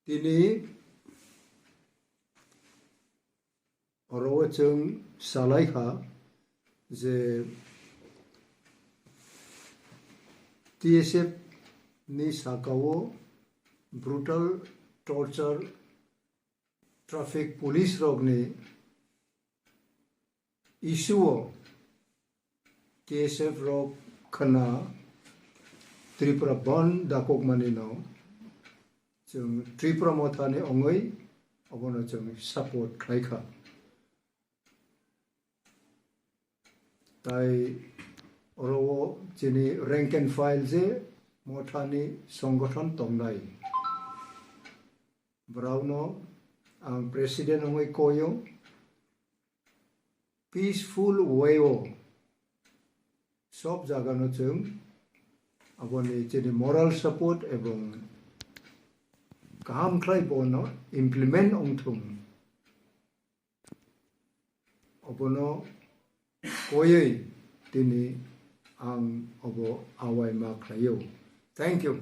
Tini orang ceng salaiha je TSF ni sakawo brutal torture traffic police rog ni issue TSF rog khana Tripura ban dakok mani no jeng Tripura mothani ongoi abono jeng support khaika tai oro jini rank and file je mothani songgothon tongnai brauno ang president ongoi koyo peaceful way o sob jagano jeng aboni jini moral support ebong kaham khlai bono implement ongthum abono koyei tini ang obo awai ma khlayo. Thank you.